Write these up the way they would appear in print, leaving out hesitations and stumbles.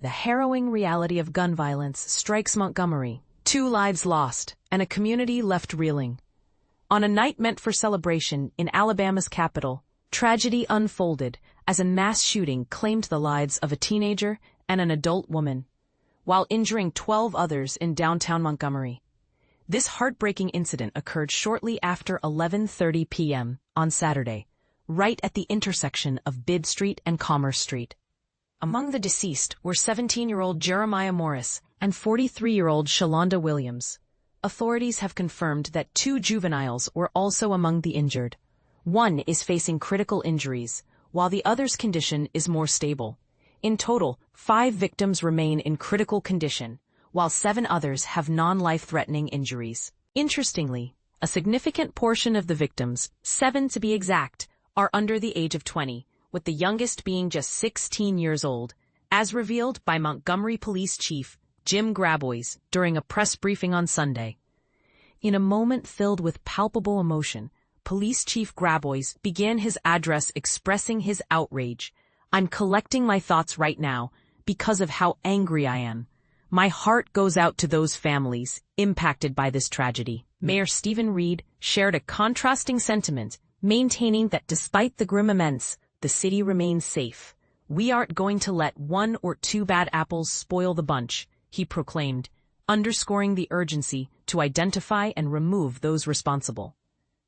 The harrowing reality of gun violence strikes Montgomery. 2 lives lost, and a community left reeling. On a night meant for celebration in Alabama's capital, tragedy unfolded as a mass shooting claimed the lives of a teenager and an adult woman, while injuring 12 others in downtown Montgomery. This heartbreaking incident occurred shortly after 11:30 p.m. on Saturday, right at the intersection of Bibb Street and Commerce Street. Among the deceased were 17-year-old Jeremiah Morris and 43-year-old Shalonda Williams. Authorities have confirmed that 2 juveniles were also among the injured. One is facing critical injuries, while the other's condition is more stable. In total, 5 victims remain in critical condition, while 7 others have non-life-threatening injuries. Interestingly, a significant portion of the victims, 7 to be exact, are under the age of 20, with the youngest being just 16 years old, as revealed by Montgomery Police Chief Jim Graboys during a press briefing on Sunday. In a moment filled with palpable emotion, Police Chief Graboys began his address expressing his outrage. "I'm collecting my thoughts right now because of how angry I am. My heart goes out to those families impacted by this tragedy." Mayor Stephen Reed shared a contrasting sentiment, maintaining that despite the grim events, the city remains safe. "We aren't going to let 1 or 2 bad apples spoil the bunch," he proclaimed, underscoring the urgency to identify and remove those responsible.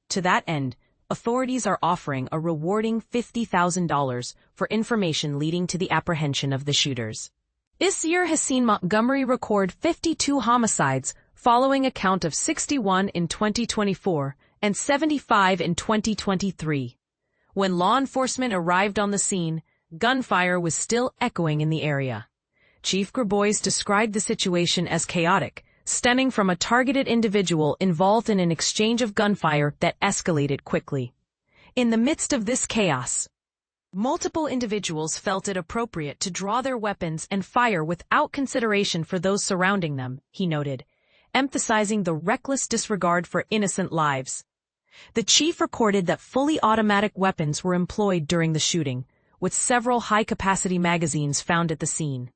To that end, authorities are offering a rewarding $50,000 for information leading to the apprehension of the shooters. This year has seen Montgomery record 52 homicides, following a count of 61 in 2024 and 75 in 2023. When law enforcement arrived on the scene, gunfire was still echoing in the area. Chief Graboys described the situation as chaotic, stemming from a targeted individual involved in an exchange of gunfire that escalated quickly. In the midst of this chaos, multiple individuals felt it appropriate to draw their weapons and fire without consideration for those surrounding them, he noted, emphasizing the reckless disregard for innocent lives. The chief recorded that fully automatic weapons were employed during the shooting, with several high-capacity magazines found at the scene.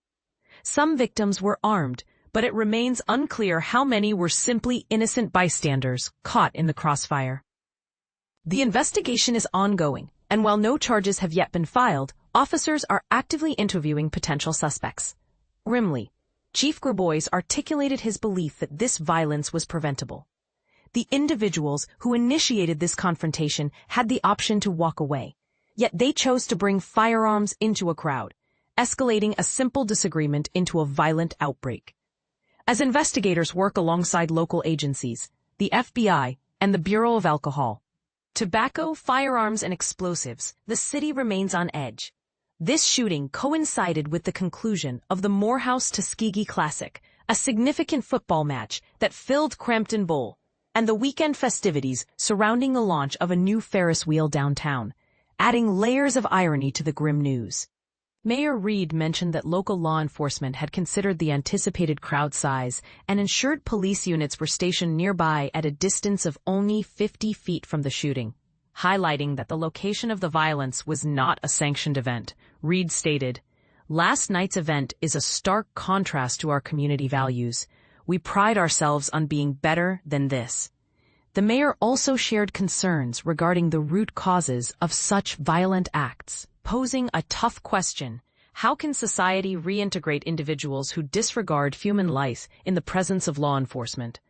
Some victims were armed, but it remains unclear how many were simply innocent bystanders caught in the crossfire. The investigation is ongoing, and while no charges have yet been filed, officers are actively interviewing potential suspects. Grimly, Chief Graboys articulated his belief that this violence was preventable. The individuals who initiated this confrontation had the option to walk away, yet they chose to bring firearms into a crowd, escalating a simple disagreement into a violent outbreak. As investigators work alongside local agencies, the FBI, and the Bureau of Alcohol, Tobacco, Firearms, and Explosives, the city remains on edge. This shooting coincided with the conclusion of the Morehouse-Tuskegee Classic, a significant football match that filled Crampton Bowl, and the weekend festivities surrounding the launch of a new Ferris wheel downtown, adding layers of irony to the grim news. Mayor Reed mentioned that local law enforcement had considered the anticipated crowd size and ensured police units were stationed nearby at a distance of only 50 feet from the shooting. Highlighting that the location of the violence was not a sanctioned event, Reed stated, "Last night's event is a stark contrast to our community values. We pride ourselves on being better than this." The mayor also shared concerns regarding the root causes of such violent acts, posing a tough question: how can society reintegrate individuals who disregard human life in the presence of law enforcement?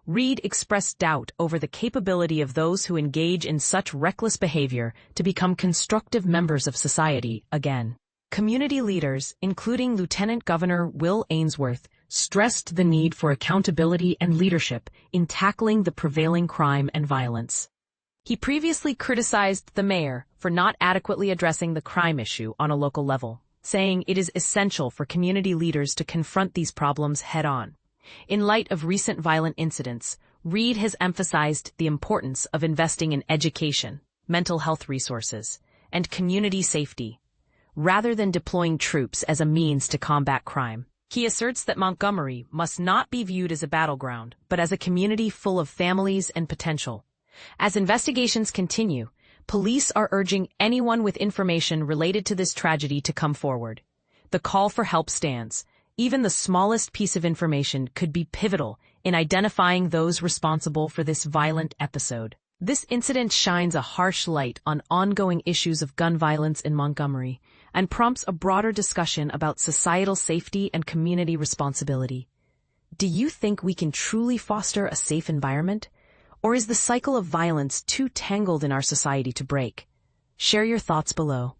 Reed expressed doubt over the capability of those who engage in such reckless behavior to become constructive members of society again. Community leaders, including Lieutenant Governor Will Ainsworth, stressed the need for accountability and leadership in tackling the prevailing crime and violence. He previously criticized the mayor for not adequately addressing the crime issue on a local level, saying it is essential for community leaders to confront these problems head-on. In light of recent violent incidents, Reed has emphasized the importance of investing in education, mental health resources, and community safety, rather than deploying troops as a means to combat crime. He asserts that Montgomery must not be viewed as a battleground, but as a community full of families and potential. As investigations continue, police are urging anyone with information related to this tragedy to come forward. the call for help stands. Even the smallest piece of information could be pivotal in identifying those responsible for this violent episode. This incident shines a harsh light on ongoing issues of gun violence in Montgomery and prompts a broader discussion about societal safety and community responsibility. Do you think we can truly foster a safe environment? Or is the cycle of violence too tangled in our society to break? Share your thoughts below.